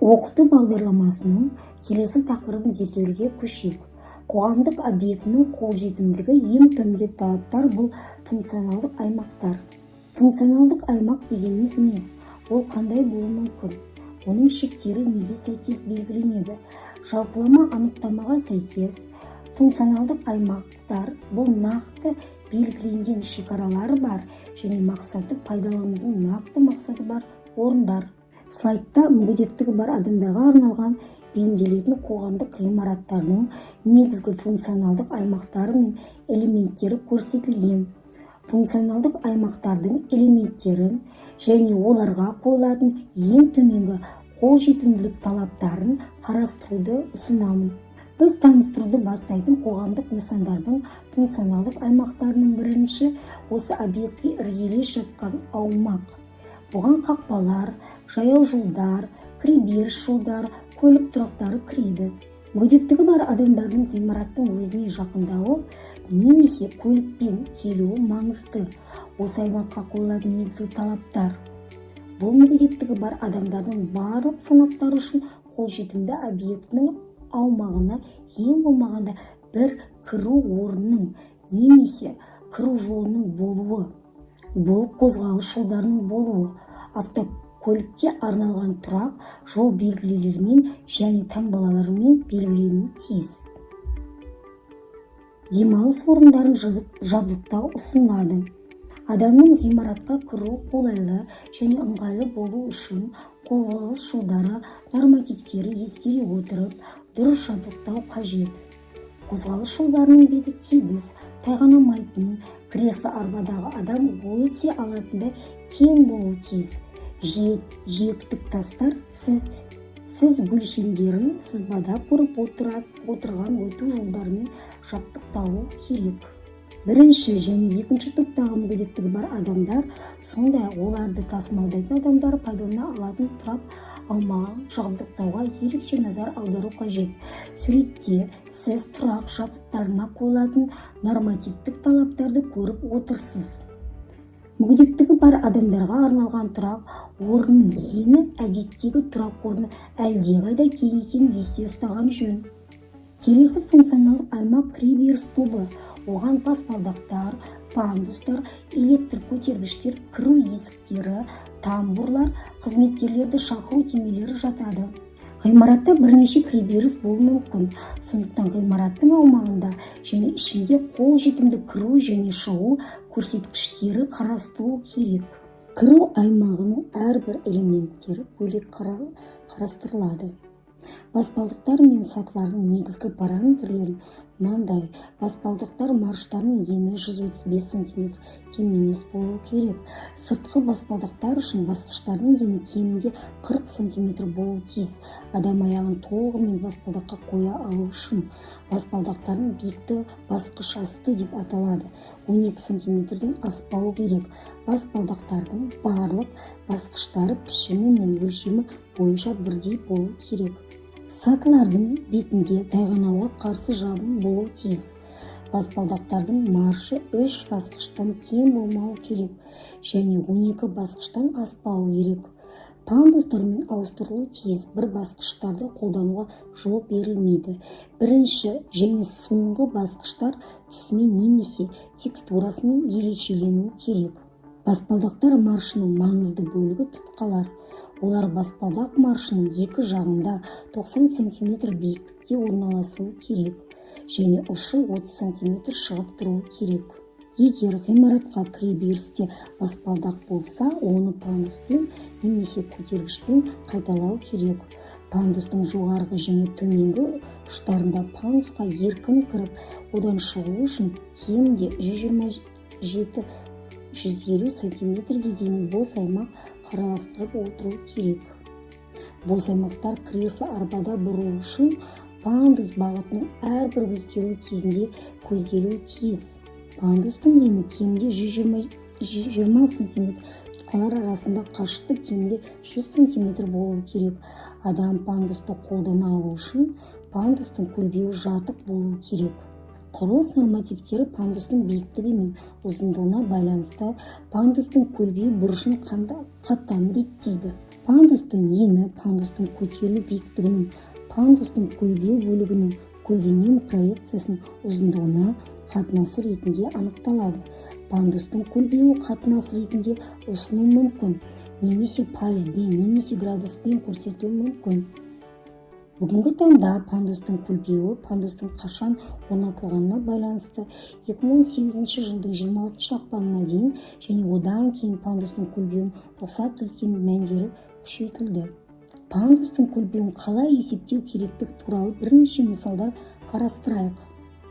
Оқыту бағдарламасының келесі тақырыбын зерттеуге көшейік. Қоғамдық объектінің қолжетімділігі ең төменгі талаптар бұл функционалдық аймақтар. Функционалдық аймақ дегеніміз не? Ол қандай болуы мүмкін? Оның шектері неге сәйкес белгіленеді? Жалпылама анықтамаға сәйкес, функционалдық аймақтар бұл нақты белгіленген шекаралары бар және мақсаты пайдаланудың нақты мақсаты бар орындар. Слайдта мүгедектігі бар адамдарға арналған бейімделетін қоғамдық ғимараттардың негізгі функционалдық аймақтары мен элементтері көрсетілген. Функционалдық аймақтардың элементтерін және оларға қойылатын ең төменгі қолжетімділік талаптарын қарастыруды ұсынамын. Біз таныстыруды бастайтын қоғамдық нысандардың функционалдық аймақтарының бірінші осы объектке іргелес жатқан аумақ. Бұған қақпалар, жаяу жолдар, кіреберіс жолдар, көлік тұрақтары кіреді. Мүгедектігі бар адамдардың ғимараттың өзіне жақындауы немесе көлікпен келуі маңызды. Осы аймаққа қойылатын негізгі талаптар. Бұл мүгедектігі бар адамдардың барлық санаттары үшін қолжетімді объектінің аумағына ең болмағанда бір кіру орнының немесе кіру жолының болуы. Бұл қозғалыс жолдарының болуы, автокөлікке арналған тұрақ жол белгілерімен және таңбаларымен белгіленуі тиіс. Демалыс орындарын жабдықтау ұсынылады. Адамның ғимаратқа кіру қолайлы және ыңғайлы болу үшін қозғалыс жолдары нормативтері ескере отырып дұрыс жабдықтау қажет. Қозғалыс жолдарының беті тегіс, тайғанамайтын, кресло арбадағы адам өте алатындай кең болуы тиіс. Жиектік тастар сіз өлшемдерін сызбада көріп отырған өту жолдарымен жабдықталу керек. Бірінші және екінші топтағы мүгедектігі бар адамдар, сондай оларды тасымалдайтын адамдар пайдалана алатын тұрақ аумағын жабдықтауға ерекше назар аудару қажет. Суретте сіз тұрақ жабдықтарына қойылатын нормативтік талаптарды көріп отырсыз. Мүгедектігі бар адамдарға арналған тұрақ орнының ені әдеттегі тұрақ орны әлдеқайда кең екенін есте ұстаған жөн. Келесі функционалдық аймақ кіреберіс тобы. Оған баспалдақтар, пандустар, электр көтергіштер, кіру есіктері, тамбурлар, қызметкерлерді шақыру түймелері жатады. Ғимаратта бірнеше кіреберіс болуы мүмкін, сондықтан ғимараттың аумағында және ішінде қолжетімді кіру және шығу көрсеткіштері қарастырылуы керек. Кіру аймағының әрбір элементтері бөлек қарастырылады. Баспалдақтар мен сатылардың негізгі параметрлерін мынандай. Баспалдақтар марштарының ені 135 см кем емес болуы керек. Сыртқы баспалдақтар үшін басқыштардың ені кемінде 40 см болуы тиіс. Адам аяғын толығымен баспалдаққа қоя алу үшін баспалдақтардың биіктігі басқыш асты деп аталады. 12 см-ден аспауы керек. Баспалдақтардың барлық басқыштары пішімі мен өлшемі бойынша бірдей болу керек. Сатылардың бетінде тайғанауға қарсы жабын болу тиіс. Баспалдақтардың маршы 3 басқыштан кем болмауы керек және 12 басқыштан аспауы керек. Пандустармен ауыстырылуы тиіс. Бір басқыштарды қолдануға жол берілмейді. Бірінші және соңғы басқыштар түсімен немесе текстурасымен ерекшеленуі керек. Баспалдақтар маршының маңызды бөлігі тұтқалар. Олар баспалдақ маршының екі жағында 90 см биіктікте орналасуы керек және ұшы 30 см шығып тұруы керек. Егер ғимаратқа кіреберісте баспалдақ болса, оны пандуспен немесе көтергішпен қайталау керек. Пандустың жоғарғы және төменгі ұштарында пандусқа еркін кіріп, одан шығу үшін кемінде 150 см-ге дейін бос аймақ қарастырып отыру керек. Бос аймақтар кресло арбада бұру үшін пандус бағытының әрбір өзгеру кезінде көзделуі тиіс. Пандустың ені кемінде 120 см, тұтқалар арасында қашықтық кемінде 100 см болуы керек. Адам пандусты қолдана алу үшін пандустың көлбеуі жатық болуы керек. Құрылыс нормативтері пандустың биіктігі мен ұзындығына байланысты пандустың көлбеу бұрышын қаттам реттейді. Пандустың ені пандустың көтерілу биіктігінің, пандустың көлбеу бөлігінің көлденең проекциясының ұзындығына қатынасы ретінде анықталады. Пандустың көлбеуі қатынасы ретінде ұсыну мүмкін, немесе пайызбен, немесе градуспен көрсетілуі мүмкін. Бүгінгі таңда пандустың көлбеуі пандустың қашан орнатылғанына байланысты 2018 жылдың 26 ақпанына дейін және одан кейін пандустың көлбеуін рұқсат етілген мәндері күшейтілді. Пандустың көлбеуін қалай есептеу керектігі туралы бірнеше мысалдар қарастырайық.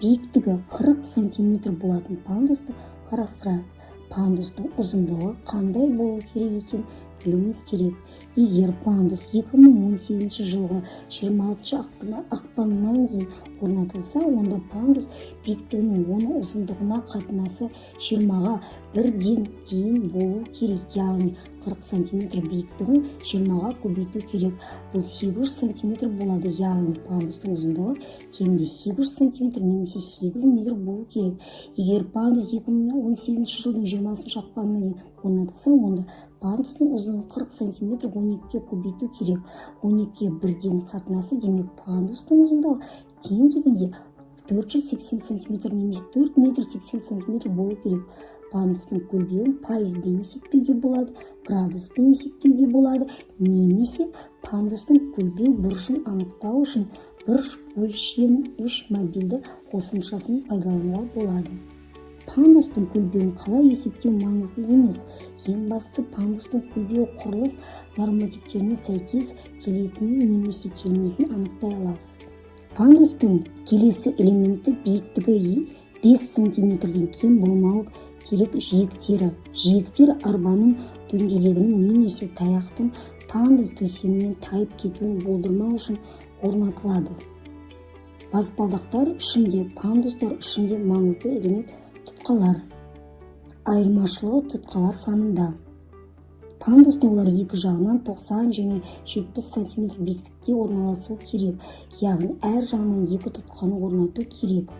Биіктігі 40 см болатын пандусты қарастырайық. Пандустың ұзындығы қандай болу керек екен білуіміз керек. Егер пандус 2018 жылғы 26 ақпанынан кейін орнатылса, онда пандус биіктігінің оның ұзындығына қатынасы 20-ға 1-ден дейін болу керек, яғни 40 см биіктігін 20-ға көбейту керек. Бұл 800 см болады, яғни пандустың ұзындығы кемінде 800 см немесе 8 метр болу керек. Егер пандус 2018 жылдың 20 ақпанына дейін орнатылса, онда пандустың ұзындығы 40 см 12-ге көбейту керек. 12-ге 1-ден қатынасы, демек пандустың ұзындығы кем дегенде 480 см немесе 4 метр 80 см болу керек. Пандустың көлбеуін пайызбен есептеуге болады, градуспен есептеуге болады, немесе пандустың көлбеу бұрышын анықтау үшін бұрыш өлшемгіш мобильді қосымшасын пайдалануға болады. Пандустың көлбеуін қалай есептеу маңызды емес. Ең бастысы пандустың көлбеу құрылыс нормативтеріне сәйкес келетінін немесе келмейтінін анықтай аласыз. Пандустың келесі элементі биіктігі 5 см-ден кем болмауы керек жиектері. Жиектер арбаның дөңгелегінің немесе таяқтың пандус төсемінен тайып кетуін болдырмау үшін орнатылады. Баспалдақтар үшін де, пандустар үшін де маңызды элемент тұтқалар. Айырмашылығы тұтқалар санында. Пандуста олар екі жағынан 90 және 70 см биіктікте орналасу керек, яғни әр жағынан екі тұтқаны орнату керек.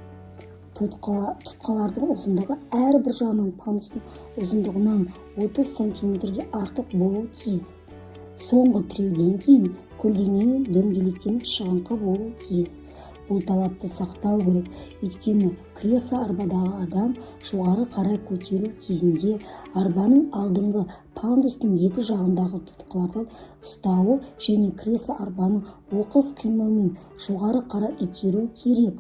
Тұтқалардың ұзындығы әрбір жағынан пандустың ұзындығынан 30 см-ге артық болуы тиіс. Соңғы тіреуден кейін көлденең дөңгелектеніп шығыңқы болуы тиіс. Бұл талапты сақтау керек, өйткені кресло арбадағы адам жоғары қарай көтеру кезінде арбаның алдыңғы пандустың екі жағындағы тұтқалардан ұстауы және кресло арбаны оқыс қимылмен жоғары қарай итеру керек.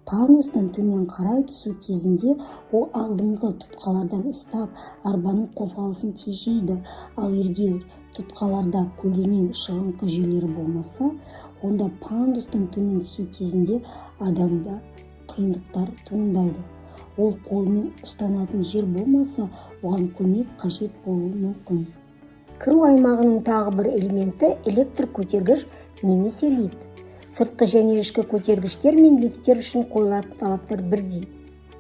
Пандустан төмен қарай түсу кезінде ол алдыңғы тұтқалардан ұстап арбаның қозғалысын тежейді, ал егер тұтқаларда көлденең шығыңқы жерлері болмаса, онда пандустан төмен түсу кезінде адамда қиындықтар туындайды. Ол қолмен ұстанатын жер болмаса, оған көмек қажет болуы мүмкін. Кіру аймағының тағы бір элементі электр көтергіш немесе лифт. Сыртқы және ішкі көтергіштер мен лифттер үшін қойылатын талаптар бірдей.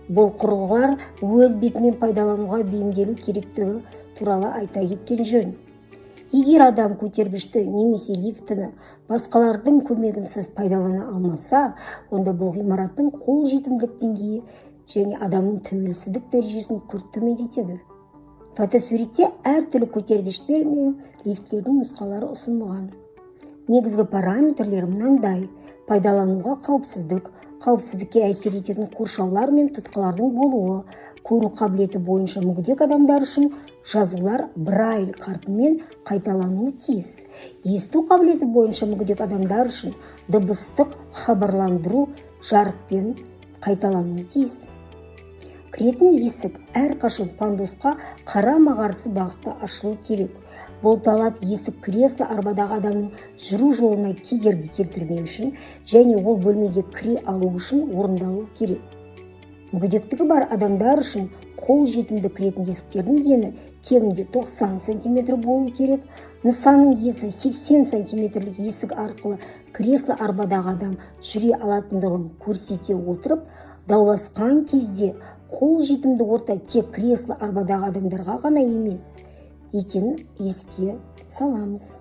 Бұл құрылғылар өз бетімен пайдалануға бейімделу керектігі туралы айта кеткен жөн. Егер адам көтергішті немесе лифтіні басқалардың көмегінсіз пайдалана алмаса, онда бұл ғимараттың қол жетімділік деңгейі және адамның тәуелсіздік дәрежесін күрт төмендетеді. Фотосуретте әртүрлі көтергіштер мен лифттердің нұсқалары ұсынылған. Негізгі параметрлер мынандай: пайдалануға қауіпсіздік, қауіпсіздікке әсер ететін қоршаулар мен тұтқалардың болуы, көру қабілеті бойынша мүгедек адамдар үшін жазулар брайль қарпімен қайталануы тиіс. Есту қабілеті бойынша мүгедек адамдар үшін дыбыстық хабарландыру жарықпен қайталануы тиіс. Кіретін есік әрқашан пандусқа қарама-қарсы бағытта ашылу керек. Бұл талап есік кресло арбадағы адамның жүру жолына кедергі келтірмеу үшін және ол бөлмеге кіре алу үшін орындалу керек. Мүгедектігі бар адамдар үшін қол жетімді кіретін есіктердің ені кемінде 90 см болу керек. Нысанның есі 80 см есік арқылы кресло арбадағы адам жүре алатындығын көрсете отырып, дауласқан кезде қол жетімді орта тек кресло арбадағы адамдарға ғана емес екенін еске саламыз.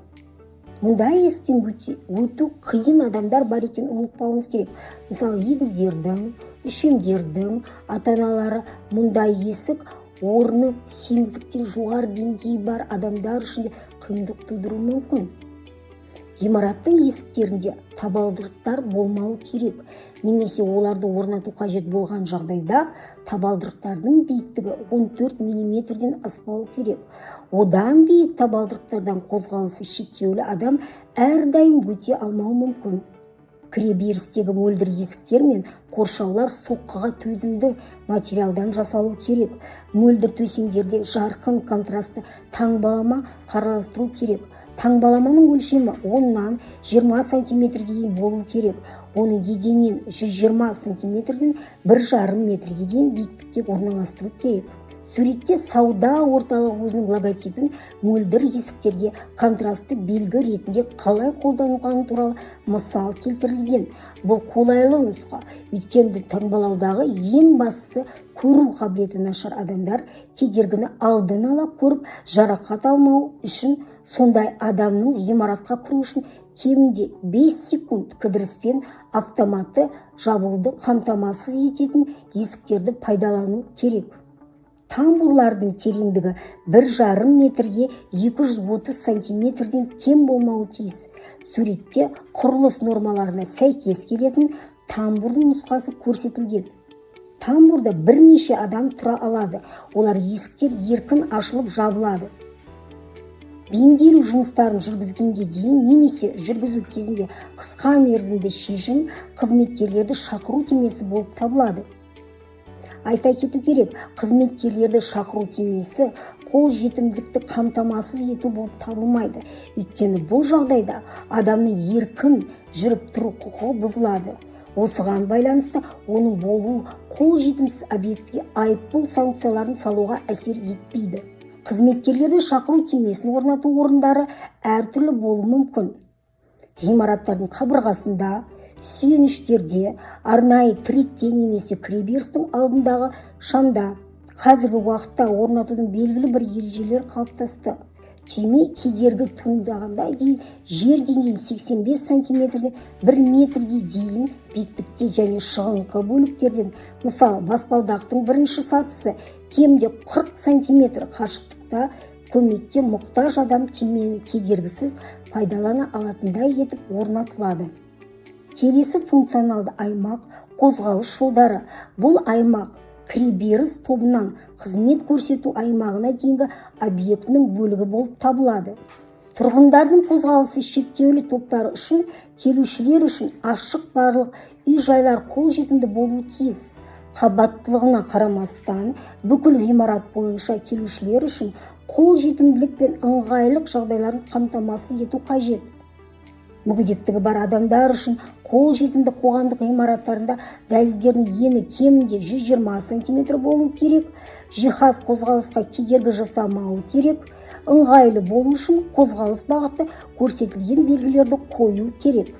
Мұндай есіктен өту қиын адамдар бар екенін ұмытпауымыз керек. Мысалы, егіздердің, үшемдердің ата-аналары мұндай есік орны семіздіктен жоғары деңгейі бар адамдар үшін де қиындық тудыруы мүмкін. Ғимараттың есіктерінде табалдырықтар болмауы керек, немесе оларды орнату қажет болған жағдайда табалдырықтардың биіктігі 14 мм-ден аспауы керек. Одан биік табалдырықтардан қозғалысы шектеулі адам әрдайым өте алмауы мүмкін. Кіреберістегі мөлдір есіктер мен қоршаулар соққыға төзімді материалдан жасалу керек. Мөлдір төсемдерде жарқын контрасты таңбалама қарастыру керек. Таңбаламаның өлшемі 10-нан 20 см-ге дейін болу керек. Оның еденнен 120 см-ден 1,5 метрге дейін биіктікте орналастыру керек. Суретте сауда орталығы өзінің логотипін мөлдір есіктерге контрастты белгі ретінде қалай қолданылғаны туралы мысал келтірілген. Бұл қолайлы нұсқа, өйткені таңбалаудағы ең бастысы көру қабілеті нашар адамдар кедергіні алдын ала көріп жарақат алмау үшін, сондай адамның ғимаратқа кіру үшін кемінде 5 секунд кідіріспен автоматты жабуды қамтамасыз ететін есіктерді пайдалану керек. Тамбурлардың тереңдігі 1,5 метрге 230 см-ден кем болмауы тиіс. Суретте құрылыс нормаларына сәйкес келетін тамбурдың нұсқасы көрсетілген. Тамбурда бірнеше адам тұра алады. Олар есіктер еркін ашылып жабылады. Бейімделу жұмыстарын жүргізгенге дейін немесе жүргізу кезінде қысқа мерзімді шешім қызметкерлерді шақыру теңесі болып табылады. Айта кету керек, қызметкерлерді шақыру теңесі қол жетімділікті қамтамасыз ету болып табылмайды. Өйткені бұл жағдайда адамның еркін жүріп тұру құқығы бұзылады. Осыған байланысты оның болуы қол жетімсіз объектіге айыппұл санкцияларын салуға әсер етпейді. Қызметкерлерді шақыру теңесін орнату орындары әртүрлі болуы мүмкін. Ғимараттардың қабырғасында, сүйеніштерде, арнайы тіректе немесе кіреберістің алдындағы шамда. Қазіргі уақытта орнатудың белгілі бір ережелер қалыптасты. Түйме кедергі туындағанда дейін жер деңгейін 85 см-ден 1 метрге дейін биіктікте және шығыңқы бөліктерден, мысалы баспалдақтың бірінші сатысы кемде 40 см қашықтықта көмекке мұқтаж адам түймені кедергісіз пайдалана алатындай етіп орнатылады. Келесі функционалды аймақ қозғалыс жолдары. Бұл аймақ кіреберіс тобынан қызмет көрсету аймағына дейінгі объектінің бөлігі болып табылады. Тұрғындардың қозғалысы шектеулі топтары үшін, келушілер үшін ашық барлық үй-жайлар қолжетімді болуы тиіс. Қабаттылығына қарамастан, бүкіл ғимарат бойынша келушілер үшін қолжетімділік пен ыңғайлық жағдайларын қамтамасыз ету қажет. Мүгедектігі бар адамдар үшін қолжетімді қоғамдық ғимараттарында дәліздердің ені кемінде 120 см болу керек, жиһаз қозғалысқа кедергі жасамауы керек, ыңғайлы болу үшін қозғалыс бағыты көрсетілген белгілерді қою керек.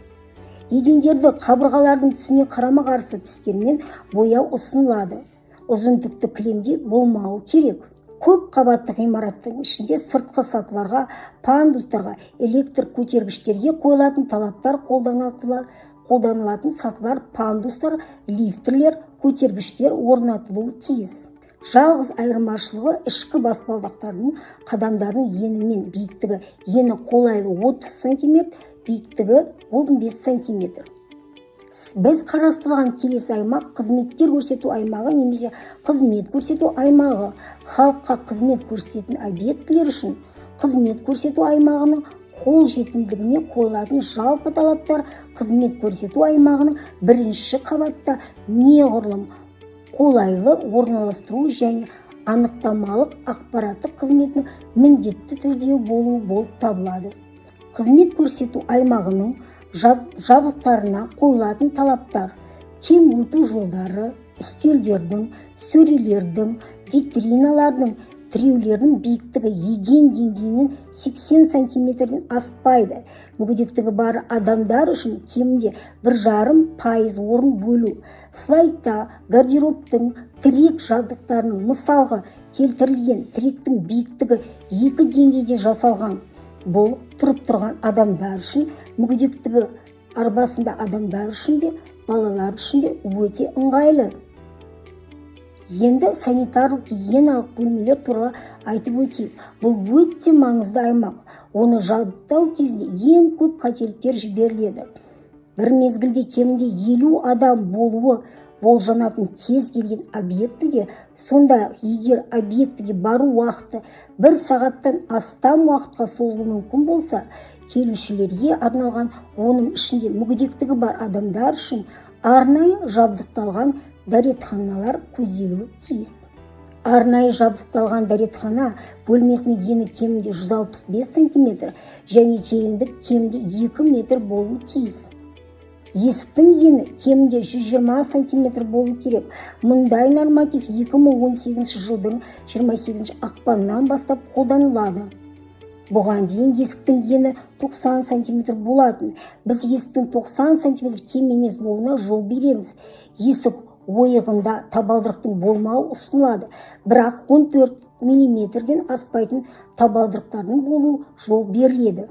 Едендерді қабырғалардың түсіне қарама-қарсы түстермен бояу ұсынылады. Ұзындықты кілемде болмауы керек. Көп қабатты ғимараттың ішінде сыртқы сатыларға, пандустарға, электр көтергіштерге қойылатын талаптар қолданылатын сатылар, пандустар, лифтілер, көтергіштер орнатылуы тиіс. Жалғыз айырмашылығы ішкі баспалдақтардың қадамдарының ені мен биіктігі. Ені қолайлы 30 см, биіктігі 15 см. Біз қарастырылған келесі аймақ қызметтер көрсету аймағы немесе қызмет көрсету аймағы. Халыққа қызмет көрсететін объектілер үшін қызмет көрсету аймағының қол жетімділігіне қойылатын жалпы талаптар қызмет көрсету аймағының бірінші қабатта неғұрлым қолайлы орналастыру және анықтамалық ақпараттық қызметінің міндетті түрде болуы болып табылады. Қызмет көрсету аймағының жабдықтарына қойылатын талаптар: кең өту жолдары, үстелдердің, сөрелердің, витриналардың, тіреулердің биіктігі еден деңгейінен 80 см-ден аспайды. Мүгедектігі бар адамдар үшін кемінде 1,5% орын бөлу. Слайдта гардеробтың тірек жабдықтарының мысалға келтірілген. Тіректің биіктігі 2 деңгейде жасалған. Бұл тұрып тұрған адамдар үшін, мүгедектігі арбасында адамдар үшін де, балалар үшін де өте ыңғайлы. Енді санитарлық гигиеналық бөлмелер туралы айтып өтейік. Бұл өте маңызды аймақ. Оны жабдықтау кезінде ең көп қателіктер жіберіледі. Бір мезгілде кемінде 50 адам болуы болжанатын кез келген объектіде, сондай-ақ егер объектіге бару уақыты 1 сағаттан астам уақытқа созылуы мүмкін болса, келушілерге арналған, оның ішінде мүгедектігі бар адамдар үшін арнайы жабдықталған дәретханалар көзделуі тиіс. Арнайы жабдықталған дәретхана бөлмесінің ені кемінде 165 см және тереңдік кемінде 2 метр болуы тиіс. Есіктің ені кемінде 120 см болу керек. Мұндай норматив 2018 жылдың 28 ақпаннан бастап қолданылады. Бұған дейін есіктің ені 90 см болатын. Біз есіктің 90 см кем емес болуына жол береміз. Есік ойығында табалдырықтың болмауы ұсынылады, бірақ 14 мм-ден аспайтын табалдырықтардың болуы жол беріледі.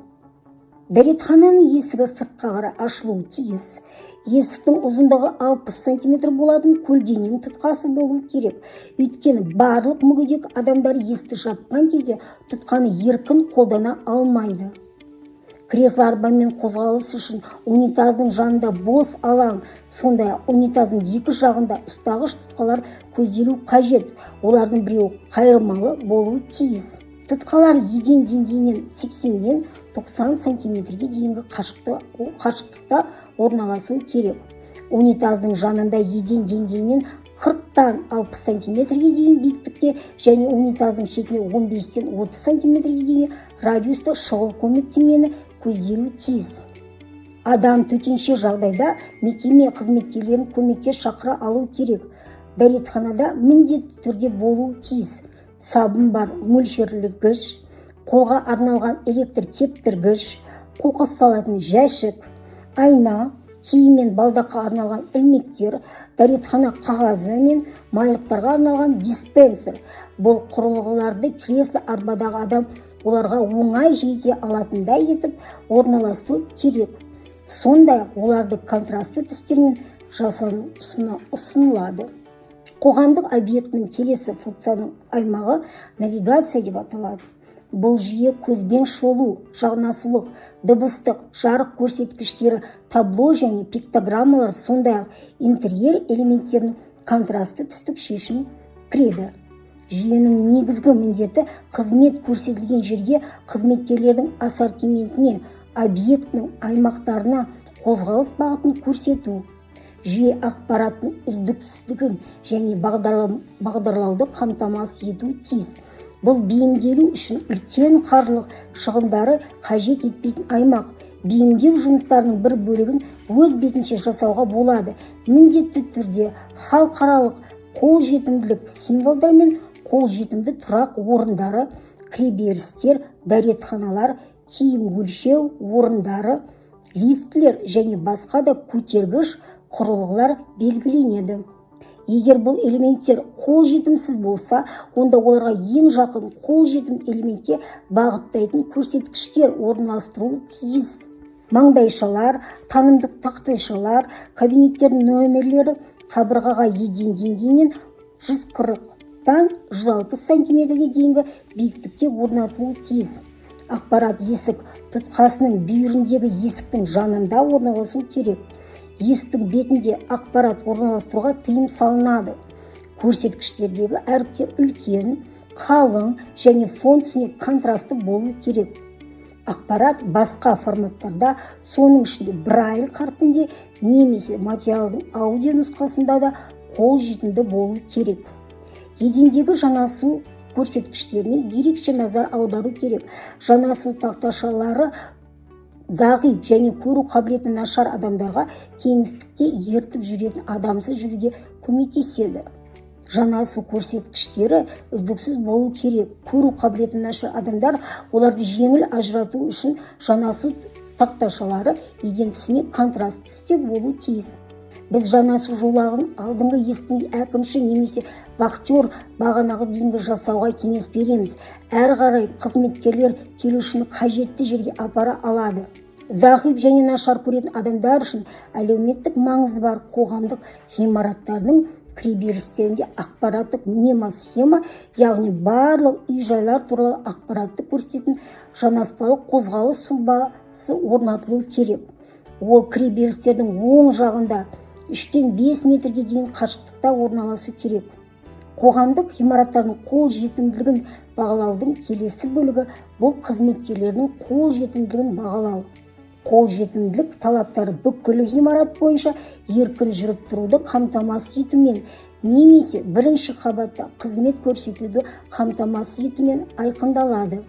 Дәретхананың есігі сыртқа қарай ашылуы тиіс. Есіктің ұзындығы 60 см болатын көлденең тұтқасы болуы керек. Өйткені барлық мүгедек адамдар есікті жапқан кезде тұтқаны еркін қолдана алмайды. Кресло арбамен қозғалыс үшін унитаздың жанында бос алаң, сондай-ақ унитаздың екі жағында ұстағыш тұтқалар көзделу қажет. Олардың біреуі қайырмалы болуы тиіс. Тұтқалар еден деңгейінен 80-ден 90 см-ге дейінгі қашықтықта орналасуы керек. Унитаздың жанында еден деңгейінен 40-тан 60 см-ге дейін биіктікте және унитаздың шетіне 15-тен 30 см-ге дейін радиуста шұғыл көмектемені көзделуі тиіс. Адам төтенше жағдайда мекеме қызметкерлерін көмекке шақыра алу керек. Дәретханада міндетті түрде болуы тиіс. Сабын бар мөлшерлегіш, қолға арналған электр кептіргіш, қоқыс салатын жәшік, айна, киім мен балдаққа арналған ілмектер, дәретхана қағазы мен майлықтарға арналған диспенсер. Бұл құрылғыларды кресло арбадағы адам оларға оңай жете алатындай етіп орналастыру керек. Сондай-ақ оларды контрасты түстермен жасалу ұсынылады. Қоғамдық объектінің келесі функцияның аймағы навигация деп аталады. Бұл жүйе көзбен шолу, жағнасылық, дыбыстық, жарық көрсеткіштері, табло және пиктограммалар, сондай-ақ интерьер элементтерінің контрасты түстік шешім кіреді. Жүйенің негізгі міндеті қызмет көрсетілген жерге қызметкерлердің ассортиментіне, объектінің аймақтарына қозғалыс бағытын көрсету. Жүйе ақпараттың үздіксіздігін және бағдарлауды қамтамасыз ету тиіс. Бұл бейімделу үшін үлкен қаржылық шығындары қажет етпейтін аймақ. Бейімдеу жұмыстарының бір бөлігін өз бетінше жасауға болады. Міндетті түрде халықаралық қолжетімділік символдар мен қолжетімді тұрақ орындары, кіреберістер, дәретханалар, киім өлшеу орындары, лифтлер және басқа да көтергіш құрылғылар белгіленеді. Егер бұл элементтер қолжетімсіз болса, онда оларға ең жақын қолжетімді элементке бағыттайтын көрсеткіштер орналастыру тиіс. Маңдайшалар, танымдық тақтайшалар, кабинеттердің нөмірлері қабырғаға еден деңгейінен 140-тан 160 см-ге дейінгі биіктікте орнатылуы тиіс. Ақпарат есік тұтқасының бүйіріндегі есіктің жанында орналасу керек. Есіктің бетінде ақпарат орналастыруға тыйым салынады. Көрсеткіштердегі әріптер үлкен, қалың және фон түсіне контрасты болу керек. Ақпарат басқа форматтарда, соның ішінде Braille қарпінде немесе материалдың аудио нұсқасында да қолжетімді болу керек. Едендегі жанасу көрсеткіштеріне ерекше назар аудару керек. Жанасу тақташалары зағип және көру қабілеті нашар адамдарға кеңістікте ертіп жүретін адамсыз жүруге көмектеседі. Жанасу көрсеткіштері үздіксіз болу керек. Көру қабілеті нашар адамдар оларды жеңіл ажырату үшін жанасу тақташалары еден түсіне контраст түсте болу тиіс. Біз жанасу жолағын алдыңғы есіктің әкімші немесе вахтер бағанағы дейінгі жасауға кеңес береміз. Әрі қарай қызметкерлер келушіні қажетті жерге апара алады. Зағип және нашар көретін адамдар үшін әлеуметтік маңызы бар қоғамдық ғимараттардың кіреберістерінде ақпараттық мнемосхема, яғни барлық үй-жайлар туралы ақпаратты көрсететін жанаспалы қозғалыс сұлбасы орнатылуы керек. Ол кіреберістердің оң жағында 3-5 метрге дейін қашықтықта орналасу керек. Қоғамдық ғимараттардың қол жетімділігін бағалаудың келесі бөлігі бұл қызметкерлердің қол жетімділігін бағалау. Қол жетімділік талаптары бүкіл ғимарат бойынша еркін жүріп тұруды қамтамасыз етумен немесе бірінші қабатта қызмет көрсетуді қамтамасыз етумен айқындалады.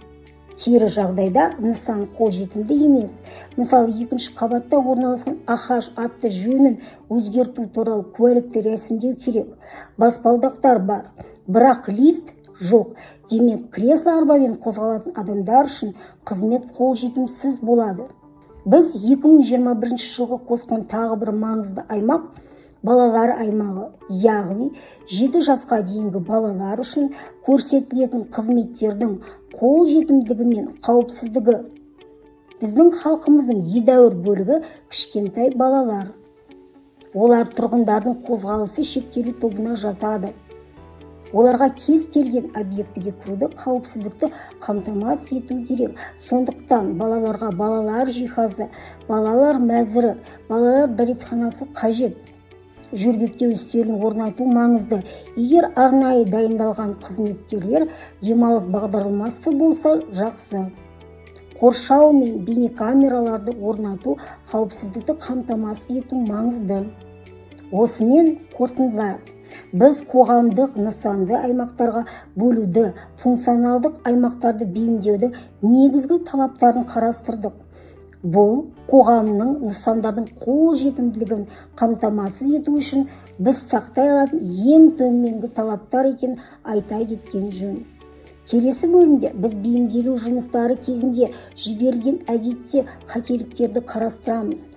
Кері жағдайда нысан қолжетімді емес. Мысалы, екінші қабатта орналасқан АХ атты жөнін өзгерту туралы куәлікті рәсімдеу керек. Баспалдақтар бар, бірақ лифт жоқ. Демек, кресло арбамен қозғалатын адамдар үшін қызмет қолжетімсіз болады. Біз 2021 жылғы қосқан тағы бір маңызды аймақ балалар аймағы, яғни 7 жасқа дейінгі балалар үшін көрсетілетін қызметтердің қол жетімдігі мен қауіпсіздігі. Біздің халқымыздың едәуір бөлігі кішкентай балалар. Олар тұрғындардың қозғалысы шектеулі тобына жатады. Оларға кез келген объектіге кіруді қауіпсіздікті қамтамасыз ету керек. Сондықтан балаларға балалар жиһазы, балалар мәзірі, балалар дәретханасы қажет. Жөргектеу үстелін орнату маңызды. Егер арнайы дайындалған қызметкерлер демалыс бағдарламасы болса жақсы. Қоршау мен бейнекамераларды орнату қауіпсіздікті қамтамасыз ету маңызды. Осымен қорытындылайық. Біз қоғамдық нысанды аймақтарға бөлуді, функционалдық аймақтарды бейімдеудің негізгі талаптарын қарастырдық. Бұл қоғамның нысандардың қол жетімділігін қамтамасыз ету үшін біз сақтай алатын ең төменгі талаптар екенін айта кеткен жөн. Келесі бөлімде біз бейімделу жұмыстары кезінде жіберілген әдетте қателіктерді қарастырамыз.